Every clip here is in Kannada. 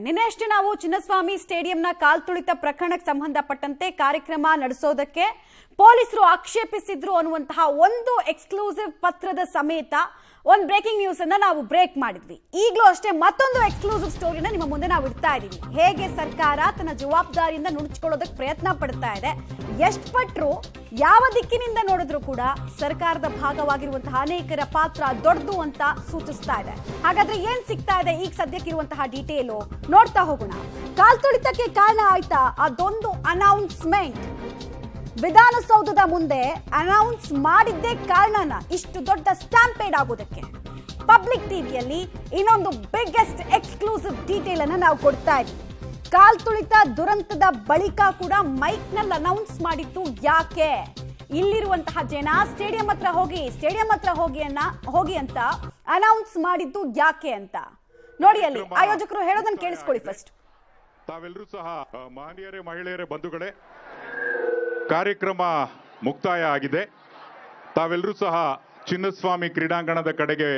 ನಿನ್ನೆಷ್ಟೇ ನಾವು ಚಿನ್ನಸ್ವಾಮಿ ಸ್ಟೇಡಿಯಂನ ಕಾಲ್ತುಳಿತ ಪ್ರಕರಣಕ್ಕೆ ಸಂಬಂಧಪಟ್ಟಂತೆ ಕಾರ್ಯಕ್ರಮ ನಡೆಸೋದಕ್ಕೆ ಪೊಲೀಸರು ಆಕ್ಷೇಪಿಸಿದ್ರು ಅನ್ನುವಂತಹ ಒಂದು ಎಕ್ಸ್ಕ್ಲೂಸಿವ್ ಪತ್ರದ ಸಮೇತ ಒಂದು ಬ್ರೇಕಿಂಗ್ ನ್ಯೂಸ್ ಅನ್ನ ನಾವು ಬ್ರೇಕ್ ಮಾಡಿದ್ವಿ. ಈಗಲೂ ಅಷ್ಟೇ ಮತ್ತೊಂದು ಎಕ್ಸ್ಕ್ಲೂಸಿವ್ ಸ್ಟೋರಿನ ನಿಮ್ಮ ಮುಂದೆ ನಾವು ಇಡ್ತಾ ಇದೀವಿ. ಹೇಗೆ ಸರ್ಕಾರ ತನ್ನ ಜವಾಬ್ದಾರಿಯಿಂದ ನುಣುಚಿಕೊಳ್ಳೋದಕ್ಕೆ ಪ್ರಯತ್ನ ಪಡ್ತಾ ಇದೆ, ಎಷ್ಟು ಪಟ್ಟರು ಯಾವ ದಿಕ್ಕಿನಿಂದ ನೋಡಿದ್ರು ಕೂಡ ಸರ್ಕಾರದ ಭಾಗವಾಗಿರುವಂತಹ ಅನೇಕರ ಪಾತ್ರ ದೊಡ್ಡದು ಅಂತ ಸೂಚಿಸ್ತಾ ಇದೆ. ಹಾಗಾದ್ರೆ ಏನ್ ಸಿಗ್ತಾ ಇದೆ ಈಗ ಸದ್ಯಕ್ಕಿರುವಂತಹ ಡೀಟೇಲು ನೋಡ್ತಾ ಹೋಗೋಣ. ಕಾಲ್ತುಳಿತಕ್ಕೆ ಕಾರಣ ಆಯ್ತಾ ಅದೊಂದು ಅನೌನ್ಸ್ಮೆಂಟ್. ವಿಧಾನಸೌಧದ ಮುಂದೆ ಅನೌನ್ಸ್ ಮಾಡಿದ್ದೇ ಕಾರಣನ ಇಷ್ಟು ದೊಡ್ಡ ಸ್ಟ್ಯಾಂಪೇಡ್ ಆಗೋದಕ್ಕೆ. ಪಬ್ಲಿಕ್ ಟಿವಿಯಲ್ಲಿ ಇನ್ನೊಂದು ಬಿಗ್ಗೆಸ್ಟ್ ಎಕ್ಸ್ಕ್ಲೂಸಿವ್ ಡೀಟೇಲ್ ಅನ್ನ ನಾವು ಕೊಡ್ತಾ ಇದ್ದೀವಿ. ಕಾಲ್ತುಳಿತ ದುರಂತದ ಬಳಿಕ ಕೂಡ ಮೈಕ್ ನಲ್ಲಿ ಅನೌನ್ಸ್ ಮಾಡಿತ್ತು ಯಾಕೆ? ಇಲ್ಲಿರುವಂತಹ ಜನ ಸ್ಟೇಡಿಯಂ ಹತ್ರ ಹೋಗಿ ಅಂತ ಅನೌನ್ಸ್ ಮಾಡಿದ್ದು ಯಾಕೆ ಅಂತ ನೋಡಿ. ಅಲ್ಲಿ ಆಯೋಜಕರು ಹೇಳೋದನ್ನ ಕೇಳಿಸ್ಕೊಳ್ಳಿ ಫಸ್ಟ್. ತಾವೆಲ್ಲರೂ ಸಹ ಮಾನ್ಯರೇ, ಮಹಿಳೆಯರೇ, ಬಂಧುಗಳೇ, ಕಾರ್ಯಕ್ರಮ ಮುಕ್ತಾಯ ಆಗಿದೆ. ತಾವೆಲ್ಲರೂ ಸಹ ಚಿನ್ನಸ್ವಾಮಿ ಕ್ರೀಡಾಂಗಣದ ಕಡೆಗೆ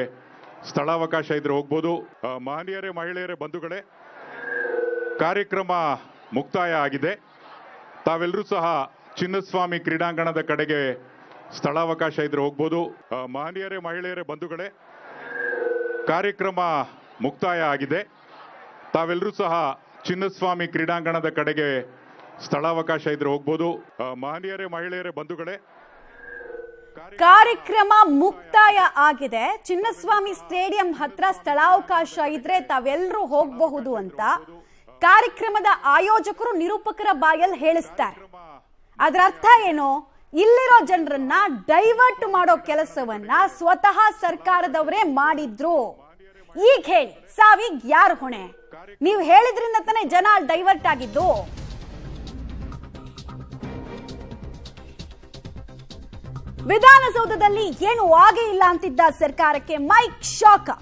ಸ್ಥಳಾವಕಾಶ ಇದ್ರೆ ಹೋಗ್ಬೋದು. ಮಾನ್ಯರೇ, ಮಹಿಳೆಯರೇ, ಬಂಧುಗಳೇ, ಕಾರ್ಯಕ್ರಮ ಮುಕ್ತಾಯ ಆಗಿದೆ. ತಾವೆಲ್ಲರೂ ಸಹ ಚಿನ್ನಸ್ವಾಮಿ ಕ್ರೀಡಾಂಗಣದ ಕಡೆಗೆ ಸ್ಥಳಾವಕಾಶ ಇದ್ರೆ ಹೋಗ್ಬೋದು. ಮಾನ್ಯರೇ, ಮಹಿಳೆಯರೇ, ಬಂಧುಗಳೇ, ಕಾರ್ಯಕ್ರಮ ಮುಕ್ತಾಯ ಆಗಿದೆ. ತಾವೆಲ್ಲರೂ ಸಹ ಚಿನ್ನಸ್ವಾಮಿ ಕ್ರೀಡಾಂಗಣದ ಕಡೆಗೆ ಸ್ಥಳಾವಕಾಶ ಇದ್ರೆ ಹೋಗ್ಬೋದು. ಮಾನ್ಯರೇ, ಮಹಿಳೆಯರೇ, ಬಂಧುಗಳೇ, ಕಾರ್ಯಕ್ರಮ ಮುಕ್ತಾಯ ಆಗಿದೆ. ಚಿನ್ನಸ್ವಾಮಿ ಸ್ಟೇಡಿಯಂ ಹತ್ರ ಸ್ಥಳಾವಕಾಶ ಇದ್ರೆ ತಾವೆಲ್ಲರೂ ಹೋಗಬಹುದು ಅಂತ ಕಾರ್ಯಕ್ರಮದ ಆಯೋಜಕರು ನಿರೂಪಕರ ಬಾಯಲ್ಲಿ ಹೇಳಿಸ್ತಾರೆ. ಅದರ ಅರ್ಥ ಏನು? ಇಲ್ಲಿರೋ ಜನರನ್ನ ಡೈವರ್ಟ್ ಮಾಡೋ ಕೆಲಸವನ್ನ ಸ್ವತಃ ಸರ್ಕಾರದವರೇ ಮಾಡಿದ್ರು. ಈಗ ಹೇಳಿ, ಸಾವಿಗೆ ಯಾರು ಹೊಣೆ? ನೀವು ಹೇಳಿದ್ರಿಂದ ತಾನೇ ಜನ ಡೈವರ್ಟ್ ಆಗಿದ್ದು. ವಿಧಾನಸೌಧದಲ್ಲಿ ಏನು ಆಗೇ ಇಲ್ಲ ಅಂತಿದ್ದ ಸರ್ಕಾರಕ್ಕೆ ಮೈಕ್ ಶಾಕ್.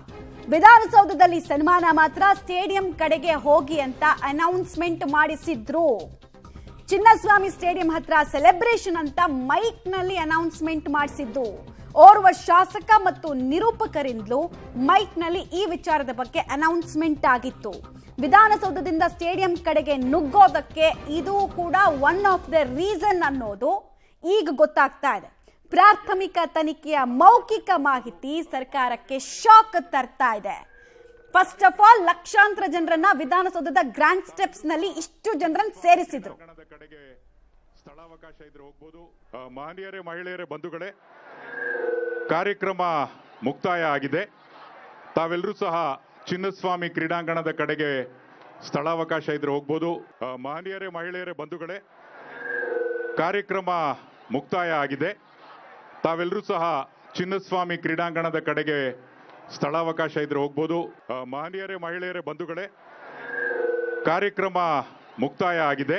ವಿಧಾನಸೌಧದಲ್ಲಿ ಸನ್ಮಾನ ಮಾತ್ರ, ಸ್ಟೇಡಿಯಂ ಕಡೆಗೆ ಹೋಗಿ ಅಂತ ಅನೌನ್ಸ್ಮೆಂಟ್ ಮಾಡಿಸಿದ್ರು. ಚಿನ್ನಸ್ವಾಮಿ ಸ್ಟೇಡಿಯಂ ಹತ್ರ ಸೆಲೆಬ್ರೇಷನ್ ಅಂತ ಮೈಕ್ ನಲ್ಲಿ ಅನೌನ್ಸ್ಮೆಂಟ್ ಮಾಡಿಸಿದ್ದು. ಓರ್ವ ಶಾಸಕ ಮತ್ತು ನಿರೂಪಕರಿಂದಲೂ ಮೈಕ್ ನಲ್ಲಿ ಈ ವಿಚಾರದ ಬಗ್ಗೆ ಅನೌನ್ಸ್ಮೆಂಟ್ ಆಗಿತ್ತು. ವಿಧಾನಸೌಧದಿಂದ ಸ್ಟೇಡಿಯಂ ಕಡೆಗೆ ನುಗ್ಗೋದಕ್ಕೆ ಇದು ಕೂಡ ಒನ್ ಆಫ್ ದ ರೀಸನ್ ಅನ್ನೋದು ಈಗ ಗೊತ್ತಾಗ್ತಾ ಇದೆ. ಪ್ರಾಥಮಿಕ ತನಿಖೆಯ ಮೌಖಿಕ ಮಾಹಿತಿ ಸರ್ಕಾರಕ್ಕೆ ಶಾಕ್ ತರ್ತಾ ಇದೆ. ಫಸ್ಟ್ ಆಫ್ ಆಲ್, ಲಕ್ಷಾಂತರ ಜನರನ್ನ ವಿಧಾನಸೌಧದ ಗ್ರ್ಯಾಂಡ್ ಸ್ಟೆಪ್ಸ್ ನಲ್ಲಿ ಇಷ್ಟು ಜನರನ್ನ ಸೇರಿಸಿದ್ರು. ಸ್ಥಳಾವಕಾಶ ಇದ್ರೆ ಹೋಗ್ಬೋದು. ಮಾನ್ಯರೇ, ಮಹಿಳೆಯರೇ, ಬಂಧುಗಳೇ, ಕಾರ್ಯಕ್ರಮ ಮುಕ್ತಾಯ ಆಗಿದೆ. ತಾವೆಲ್ಲರೂ ಸಹ ಚಿನ್ನಸ್ವಾಮಿ ಕ್ರೀಡಾಂಗಣದ ಕಡೆಗೆ ಸ್ಥಳಾವಕಾಶ ಇದ್ರೆ ಹೋಗ್ಬೋದು. ಮಾನ್ಯರೇ, ಮಹಿಳೆಯರೇ, ಬಂಧುಗಳೇ, ಕಾರ್ಯಕ್ರಮ ಮುಕ್ತಾಯ ಆಗಿದೆ. ತಾವೆಲ್ಲರೂ ಸಹ ಚಿನ್ನಸ್ವಾಮಿ ಕ್ರೀಡಾಂಗಣದ ಕಡೆಗೆ ಸ್ಥಳಾವಕಾಶ ಇದ್ರೆ ಹೋಗ್ಬೋದು. ಮಾನ್ಯರೇ, ಮಹಿಳೆಯರೇ, ಬಂಧುಗಳೇ, ಕಾರ್ಯಕ್ರಮ ಮುಕ್ತಾಯ ಆಗಿದೆ.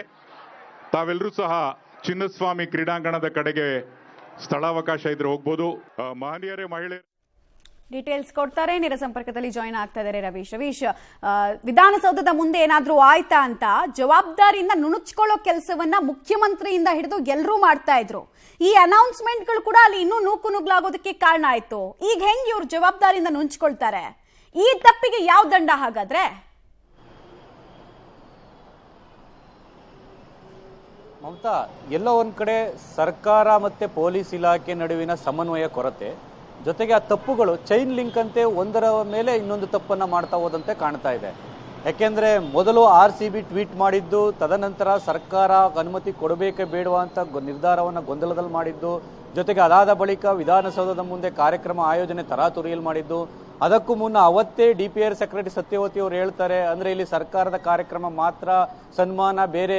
ತಾವೆಲ್ಲರೂ ಸಹ ಚಿನ್ನಸ್ವಾಮಿ ಕ್ರೀಡಾಂಗಣದ ಕಡೆಗೆ ಸ್ಥಳಾವಕಾಶ ಇದ್ರೆ ಹೋಗ್ಬೋದು. ಮಾನ್ಯರೇ, ಮಹಿಳೆಯರೇ, ಡೀಟೇಲ್ಸ್ ಕೊಡ್ತಾರೆ. ನೇರ ಸಂಪರ್ಕದಲ್ಲಿ ಜಾಯಿನ್ ಆಗ್ತಾ ಇದ್ದಾರೆ ರವೀಶ್. ವಿಧಾನಸೌಧದ ಮುಂದೆ ಏನಾದ್ರೂ ಆಯ್ತಾ ಅಂತ ಜವಾಬ್ದಾರಿಯಿಂದ ನುಣುಚ್ಕೊಳ್ಳೋ ಕೆಲಸವನ್ನ ಮುಖ್ಯಮಂತ್ರಿಯಿಂದ ಹಿಡಿದು ಎಲ್ಲರೂ ಮಾಡ್ತಾ ಇದ್ರು. ಈ ಅನೌನ್ಸ್ಮೆಂಟ್ಗಳು ಕೂಡ ಅಲ್ಲಿ ಇನ್ನೂ ನೂಕು ನುಗ್ಲಾಗೋದಕ್ಕೆ ಕಾರಣ ಆಯ್ತು. ಈಗ ಹೆಂಗ್ ಇವ್ರು ಜವಾಬ್ದಾರಿಯಿಂದ ನುಣುಚ್ಕೊಳ್ತಾರೆ? ಈ ತಪ್ಪಿಗೆ ಯಾವ ದಂಡ ಹಾಗಾದ್ರೆ? ಮಮತಾ, ಎಲ್ಲೋ ಒಂದ್ ಕಡೆ ಸರ್ಕಾರ ಮತ್ತೆ ಪೊಲೀಸ್ ಇಲಾಖೆ ನಡುವಿನ ಸಮನ್ವಯ ಕೊರತೆ, ಜೊತೆಗೆ ಆ ತಪ್ಪುಗಳು ಚೈನ್ ಲಿಂಕ್ ಅಂತೆ ಒಂದರ ಮೇಲೆ ಇನ್ನೊಂದು ತಪ್ಪನ್ನ ಮಾಡ್ತಾ ಹೋದಂತೆ ಕಾಣ್ತಾ ಇದೆ. ಯಾಕೆಂದ್ರೆ ಮೊದಲು RCB ಟ್ವೀಟ್ ಮಾಡಿದ್ದು, ತದನಂತರ ಸರ್ಕಾರ ಅನುಮತಿ ಕೊಡಬೇಕೇ ಬೇಡವಾ ಅಂತ ನಿರ್ಧಾರವನ್ನ ಗೊಂದಲದಲ್ಲಿ ಮಾಡಿದ್ದು, ಜೊತೆಗೆ ಅದಾದ ಬಳಿಕ ವಿಧಾನಸೌಧದ ಮುಂದೆ ಕಾರ್ಯಕ್ರಮ ಆಯೋಜನೆ ತರಾತುರಿಯಲ್ಲಿ ಮಾಡಿದ್ದು. ಅದಕ್ಕೂ ಮುನ್ನ ಅವತ್ತೇ DPR ಸೆಕ್ರೆಟರಿ ಸತ್ಯವತಿ ಅವರು ಹೇಳ್ತಾರೆ, ಅಂದ್ರೆ ಇಲ್ಲಿ ಸರ್ಕಾರದ ಕಾರ್ಯಕ್ರಮ ಮಾತ್ರ, ಸನ್ಮಾನ ಬೇರೆ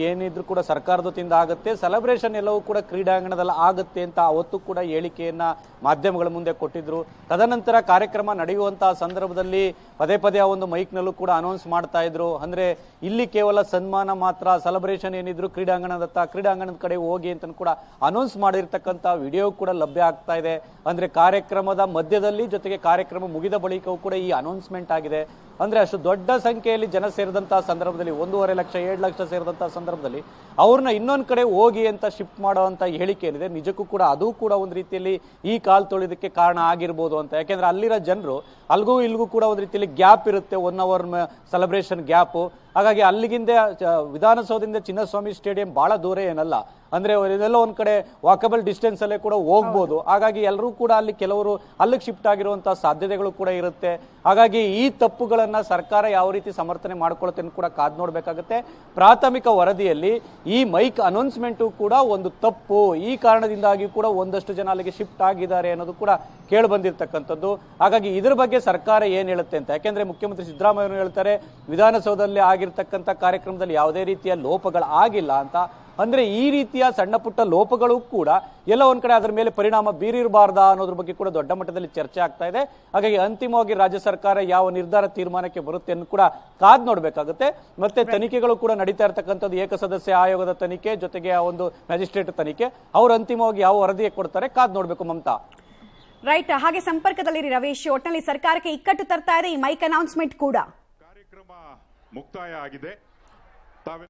ಏನಿದ್ರು ಕೂಡ ಸರ್ಕಾರದ ವತಿಯಿಂದ ಆಗುತ್ತೆ, ಸೆಲೆಬ್ರೇಷನ್ ಎಲ್ಲವೂ ಕೂಡ ಕ್ರೀಡಾಂಗಣದಲ್ಲಿ ಆಗುತ್ತೆ ಅಂತ ಅವತ್ತು ಕೂಡ ಹೇಳಿಕೆಯನ್ನ ಮಾಧ್ಯಮಗಳ ಮುಂದೆ ಕೊಟ್ಟಿದ್ರು. ತದನಂತರ ಕಾರ್ಯಕ್ರಮ ನಡೆಯುವಂತಹ ಸಂದರ್ಭದಲ್ಲಿ ಪದೇ ಪದೇ ಆ ಒಂದು ಮೈಕ್ನಲ್ಲೂ ಕೂಡ ಅನೌನ್ಸ್ ಮಾಡ್ತಾ ಇದ್ರು. ಅಂದ್ರೆ ಇಲ್ಲಿ ಕೇವಲ ಸನ್ಮಾನ ಮಾತ್ರ, ಸೆಲೆಬ್ರೇಷನ್ ಏನಿದ್ರು ಕ್ರೀಡಾಂಗಣದ ಕಡೆ ಹೋಗಿ ಅಂತ ಕೂಡ ಅನೌನ್ಸ್ ಮಾಡಿರ್ತಕ್ಕಂಥ ವಿಡಿಯೋ ಕೂಡ ಲಭ್ಯ ಆಗ್ತಾ ಇದೆ. ಅಂದ್ರೆ ಕಾರ್ಯಕ್ರಮದ ಮಧ್ಯದಲ್ಲಿ, ಜೊತೆಗೆ ಕಾರ್ಯಕ್ರಮ ಮುಗಿದ ಬಳಿಕವೂ ಕೂಡ ಈ ಅನೌನ್ಸ್ಮೆಂಟ್ ಆಗಿದೆ. ಅಂದ್ರೆ ಅಷ್ಟು ದೊಡ್ಡ ಸಂಖ್ಯೆಯಲ್ಲಿ ಜನ ಸೇರಿದಂತಹ ಸಂದರ್ಭದಲ್ಲಿ 1.5 ಲಕ್ಷ 7 ಲಕ್ಷ ಸೇರಿದಂತಹ ಸಂದರ್ಭದಲ್ಲಿ ಅವ್ರನ್ನ ಇನ್ನೊಂದ್ ಕಡೆ ಹೋಗಿ ಅಂತ ಶಿಫ್ಟ್ ಮಾಡುವಂತ ಹೇಳಿಕೆ ಏನಿದೆ ನಿಜಕ್ಕೂ ಕೂಡ ಅದು ಕೂಡ ಒಂದು ರೀತಿಯಲ್ಲಿ ಈ ಕಾಲ್ ತೊಳಿದಕ್ಕೆ ಕಾರಣ ಆಗಿರ್ಬೋದು ಅಂತ. ಯಾಕೆಂದ್ರೆ ಅಲ್ಲಿರೋ ಜನರು ಅಲ್ಗೂ ಇಲ್ಗೂ ಕೂಡ ಒಂದು ರೀತಿಯಲ್ಲಿ ಗ್ಯಾಪ್ ಇರುತ್ತೆ, 1 ಅವರ್ ಸೆಲೆಬ್ರೇಷನ್ ಗ್ಯಾಪ್. ಹಾಗಾಗಿ ಅಲ್ಲಿಗಿಂದ ವಿಧಾನಸೌಧದಿಂದ ಚಿನ್ನಸ್ವಾಮಿ ಸ್ಟೇಡಿಯಂ ಬಹಳ ದೂರ ಏನಲ್ಲ, ಅಂದ್ರೆ ಇದೆಲ್ಲ ಒಂದ್ ಕಡೆ ವಾಕಬಲ್ ಡಿಸ್ಟೆನ್ಸ್ ಅಲ್ಲೇ ಕೂಡ ಹೋಗ್ಬೋದು. ಹಾಗಾಗಿ ಎಲ್ಲರೂ ಕೂಡ ಅಲ್ಲಿ ಕೆಲವರು ಅಲ್ಲಿಗೆ ಶಿಫ್ಟ್ ಆಗಿರುವಂತಹ ಸಾಧ್ಯತೆಗಳು ಕೂಡ ಇರುತ್ತೆ. ಹಾಗಾಗಿ ಈ ತಪ್ಪುಗಳನ್ನ ಸರ್ಕಾರ ಯಾವ ರೀತಿ ಸಮರ್ಥನೆ ಮಾಡ್ಕೊಳುತ್ತೆ ಅಂತ ಕೂಡ ಕಾದ್ ನೋಡ್ಬೇಕಾಗುತ್ತೆ. ಪ್ರಾಥಮಿಕ ವರದಿಯಲ್ಲಿ ಈ ಮೈಕ್ ಅನೌನ್ಸ್ಮೆಂಟು ಕೂಡ ಒಂದು ತಪ್ಪು, ಈ ಕಾರಣದಿಂದಾಗಿ ಕೂಡ ಒಂದಷ್ಟು ಜನ ಅಲ್ಲಿಗೆ ಶಿಫ್ಟ್ ಆಗಿದ್ದಾರೆ ಅನ್ನೋದು ಕೂಡ ಕೇಳಿ ಬಂದಿರತಕ್ಕಂಥದ್ದು. ಹಾಗಾಗಿ ಇದ್ರ ಬಗ್ಗೆ ಸರ್ಕಾರ ಏನ್ ಹೇಳುತ್ತೆ ಅಂತ, ಯಾಕೆಂದ್ರೆ ಮುಖ್ಯಮಂತ್ರಿ ಸಿದ್ದರಾಮಯ್ಯ ಹೇಳ್ತಾರೆ ವಿಧಾನಸೌಧದಲ್ಲಿ ಆಗಿರ್ತಕ್ಕಂಥ ಕಾರ್ಯಕ್ರಮದಲ್ಲಿ ಯಾವುದೇ ರೀತಿಯ ಲೋಪಗಳು ಆಗಿಲ್ಲ ಅಂತ. ಅಂದ್ರೆ ಈ ರೀತಿಯ ಸಣ್ಣ ಪುಟ್ಟ ಲೋಪಗಳು ಕೂಡ ಎಲ್ಲ ಒಂದ್ ಕಡೆ ಅದರ ಮೇಲೆ ಪರಿಣಾಮ ಬೀರಿರಬಾರ್ದಾ ಅನ್ನೋದ್ರ ಬಗ್ಗೆ ಕೂಡ ದೊಡ್ಡ ಮಟ್ಟದಲ್ಲಿ ಚರ್ಚೆ ಆಗ್ತಾ ಇದೆ. ಹಾಗಾಗಿ ಅಂತಿಮವಾಗಿ ರಾಜ್ಯ ಸರ್ಕಾರ ಯಾವ ನಿರ್ಧಾರ ತೀರ್ಮಾನಕ್ಕೆ ಬರುತ್ತೆ ಅನ್ನೋ ಕೂಡ ಕಾದ್ ನೋಡ್ಬೇಕಾಗುತ್ತೆ. ಮತ್ತೆ ತನಿಖೆಗಳು ಕೂಡ ನಡೀತಾ ಇರತಕ್ಕಂಥದ್ದು, ಏಕಸದಸ್ಯ ಆಯೋಗದ ತನಿಖೆ ಜೊತೆಗೆ ಆ ಒಂದು ಮ್ಯಾಜಿಸ್ಟ್ರೇಟ್ ತನಿಖೆ, ಅವ್ರು ಅಂತಿಮವಾಗಿ ಯಾವ ವರದಿ ಕೊಡ್ತಾರೆ ಕಾದ್ ನೋಡ್ಬೇಕು ಮಮತಾ. ರೈಟ್, ಹಾಗೆ ಸಂಪರ್ಕದಲ್ಲಿರಿ ರವೀಶ್. ಒಟ್ಟಿನಲ್ಲಿ ಸರ್ಕಾರಕ್ಕೆ ಇಕ್ಕಟ್ಟು ತರ್ತಾ ಇದೆ ಈ ಮೈಕ್ ಅನೌನ್ಸ್ಮೆಂಟ್ ಕೂಡ. ಕಾರ್ಯಕ್ರಮ ಮುಕ್ತಾಯ ಆಗಿದೆ.